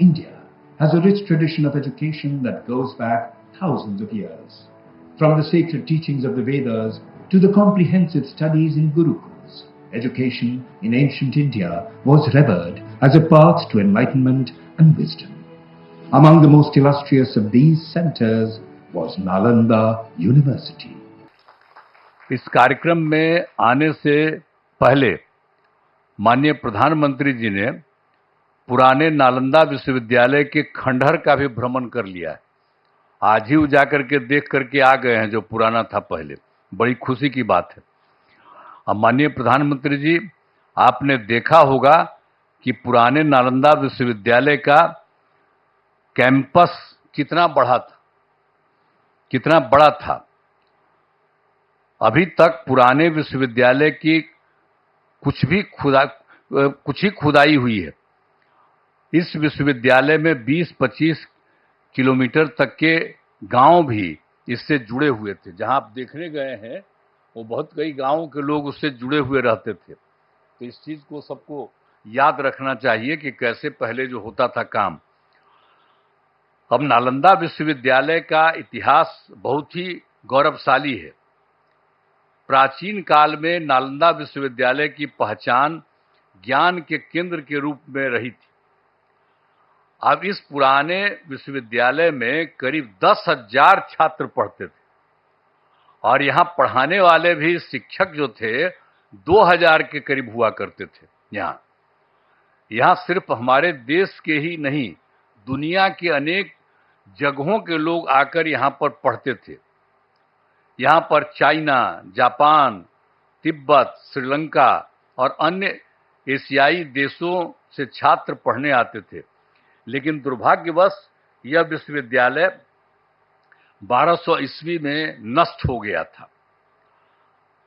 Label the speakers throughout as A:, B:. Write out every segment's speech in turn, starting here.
A: India has a rich tradition of education that goes back thousands of years. From the sacred teachings of the Vedas to the comprehensive studies in Gurukuls, education in ancient India was revered as a path to enlightenment and wisdom. Among the most illustrious of these centers was Nalanda University.
B: इस कार्यक्रम में आने से पहले माननीय प्रधानमंत्री जी ने पुराने नालंदा विश्वविद्यालय के खंडहर का भी भ्रमण कर लिया है। आज ही जाकर के देख करके आ गए हैं जो पुराना था पहले। बड़ी खुशी की बात है। अब माननीय प्रधानमंत्री जी, आपने देखा होगा कि पुराने नालंदा विश्वविद्यालय का कैंपस कितना बड़ा था। अभी तक पुराने विश्वविद्यालय की कुछ ही खुदाई हुई है। इस विश्वविद्यालय में 20-25 किलोमीटर तक के गांव भी इससे जुड़े हुए थे। जहां आप देखने गए हैं वो बहुत कई गांवों के लोग उससे जुड़े हुए रहते थे। तो इस चीज को सबको याद रखना चाहिए कि कैसे पहले जो होता था काम। अब नालंदा विश्वविद्यालय का इतिहास बहुत ही गौरवशाली है। प्राचीन काल में नालंदा विश्वविद्यालय की पहचान ज्ञान के केंद्र के रूप में रही थी। अब इस पुराने विश्वविद्यालय में करीब 10,000 छात्र पढ़ते थे और यहाँ पढ़ाने वाले भी शिक्षक जो थे 2,000 के करीब हुआ करते थे। यहाँ सिर्फ हमारे देश के ही नहीं, दुनिया के अनेक जगहों के लोग आकर यहाँ पर पढ़ते थे। यहाँ पर चाइना, जापान, तिब्बत, श्रीलंका और अन्य एशियाई देशों से छात्र पढ़ने आते थे। लेकिन दुर्भाग्यवश यह विश्वविद्यालय 1200 ईस्वी में नष्ट हो गया था।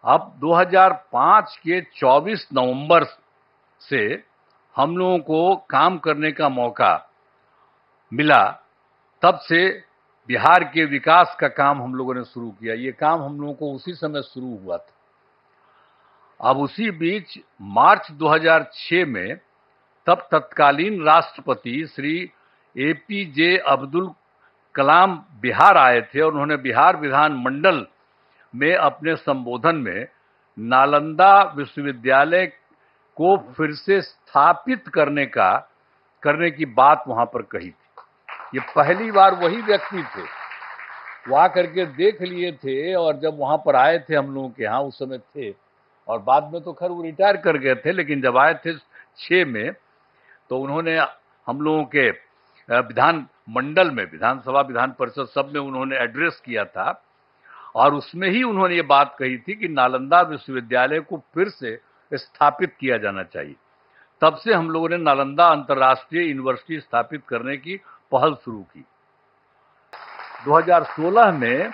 B: अब 2005 के 24 नवंबर से हम लोगों को काम करने का मौका मिला। तब से बिहार के विकास का काम हम लोगों ने शुरू किया। ये काम हम लोगों को उसी समय शुरू हुआ था। अब उसी बीच मार्च 2006 में तब तत्कालीन राष्ट्रपति श्री APJ अब्दुल कलाम बिहार आए थे और उन्होंने बिहार विधान मंडल में अपने संबोधन में नालंदा विश्वविद्यालय को फिर से स्थापित करने की बात वहां पर कही थी। ये पहली बार वही व्यक्ति थे, वो आकर के देख लिए थे और जब वहां पर आए थे हम लोगों के यहाँ उस समय थे और बाद में तो खैर वो रिटायर कर गए थे। लेकिन जब आए थे 6 में तो उन्होंने हम लोगों के विधान मंडल में, विधानसभा विधान परिषद सब में उन्होंने एड्रेस किया था और उसमें ही उन्होंने ये बात कही थी कि नालंदा विश्वविद्यालय को फिर से स्थापित किया जाना चाहिए। तब से हम लोगों ने नालंदा अंतर्राष्ट्रीय यूनिवर्सिटी स्थापित करने की पहल शुरू की। 2016 में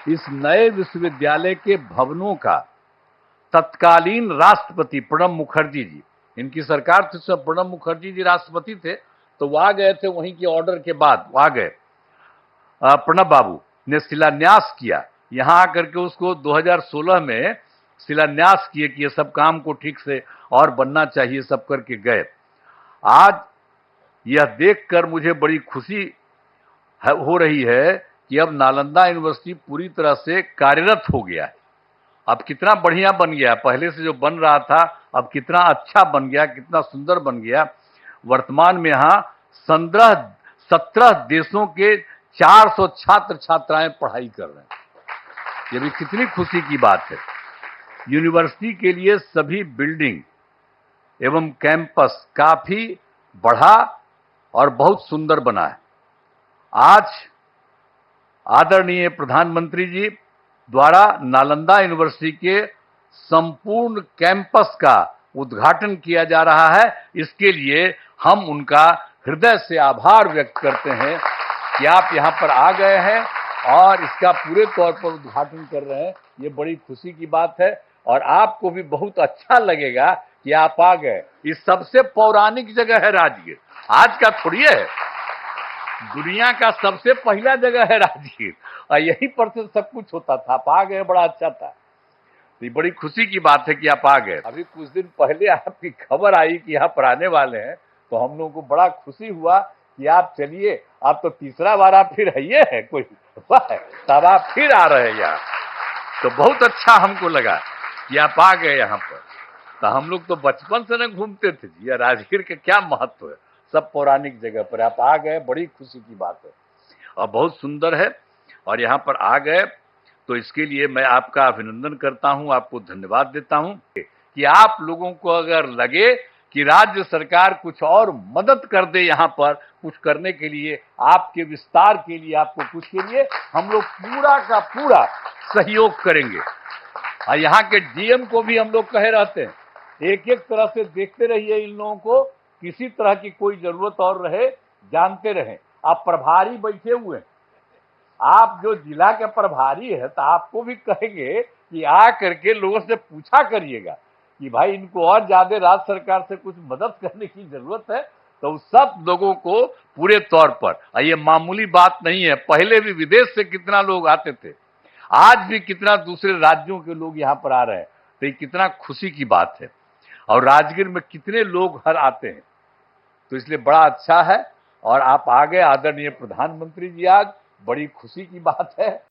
B: इस नए विश्वविद्यालय के भवनों का तत्कालीन राष्ट्रपति प्रणब मुखर्जी जी, इनकी सरकार थी, सब प्रणब मुखर्जी जी राष्ट्रपति थे, तो वो आ गए थे। वहीं के ऑर्डर के बाद वो आ गए। प्रणब बाबू ने शिलान्यास किया, यहां आकर के उसको 2016 में शिलान्यास किए कि ये सब काम को ठीक से और बनना चाहिए, सब करके गए। आज यह देखकर मुझे बड़ी खुशी हो रही है कि अब नालंदा यूनिवर्सिटी पूरी तरह से कार्यरत हो गया है। अब कितना बढ़िया बन गया, पहले से जो बन रहा था अब कितना अच्छा बन गया, कितना सुंदर बन गया। वर्तमान में यहाँ 17 देशों के 400 छात्र छात्राएं पढ़ाई कर रहे हैं। ये भी कितनी खुशी की बात है। यूनिवर्सिटी के लिए सभी बिल्डिंग एवं कैंपस काफी बढ़ा और बहुत सुंदर बना है। आज आदरणीय प्रधानमंत्री जी द्वारा नालंदा यूनिवर्सिटी के संपूर्ण कैंपस का उद्घाटन किया जा रहा है। इसके लिए हम उनका हृदय से आभार व्यक्त करते हैं कि आप यहाँ पर आ गए हैं और इसका पूरे तौर पर उद्घाटन कर रहे हैं। ये बड़ी खुशी की बात है और आपको भी बहुत अच्छा लगेगा कि आप आ गए। ये सबसे पौराणिक जगह है राजगीर, आज का थोड़ी है। दुनिया का सबसे पहला जगह है राजगीर और यहीं पर से सब कुछ होता था। आप आ गए, बड़ा अच्छा था। तो बड़ी खुशी की बात है कि आप आ गए। अभी कुछ दिन पहले आपकी खबर आई कि यहाँ पर आने वाले हैं, तो हम लोगों को बड़ा खुशी हुआ कि आप चलिए, आप तो तीसरा बार आप फिर आइए है कोई, वाह, तब आप फिर आ रहे हैं यहाँ, तो बहुत अच्छा हमको लगा कि आप आ गए यहाँ पर। तो हम लोग तो बचपन से न घूमते थे जी, या राजगीर का क्या महत्व है, सब पौराणिक जगह पर आप आ गए, बड़ी खुशी की बात है और बहुत सुंदर है। और यहाँ पर आ गए तो इसके लिए मैं आपका अभिनंदन करता हूँ, आपको धन्यवाद देता हूँ कि आप लोगों को अगर लगे कि राज्य सरकार कुछ और मदद कर दे यहाँ पर कुछ करने के लिए, आपके विस्तार के लिए, आपको कुछ के लिए, हम लोग पूरा का पूरा सहयोग करेंगे। और यहाँ के डीएम को भी हम लोग कहे रहते हैं, एक एक तरह से देखते रहिए इन लोगों को, किसी तरह की कोई जरूरत और रहे जानते रहें। आप प्रभारी बैठे हुए हैं, आप जो जिला के प्रभारी है, तो आपको भी कहेंगे कि आ करके लोगों से पूछा करिएगा कि भाई इनको और ज्यादा राज्य सरकार से कुछ मदद करने की जरूरत है, तो सब लोगों को पूरे तौर पर, ये मामूली बात नहीं है, पहले भी विदेश से कितना लोग आते थे, आज भी कितना दूसरे राज्यों के लोग यहाँ पर आ रहे हैं, तो ये कितना खुशी की बात है। और राजगीर में कितने लोग हर आते हैं, तो इसलिए बड़ा अच्छा है। और आप आ गए आदरणीय प्रधानमंत्री जी, आज बड़ी खुशी की बात है।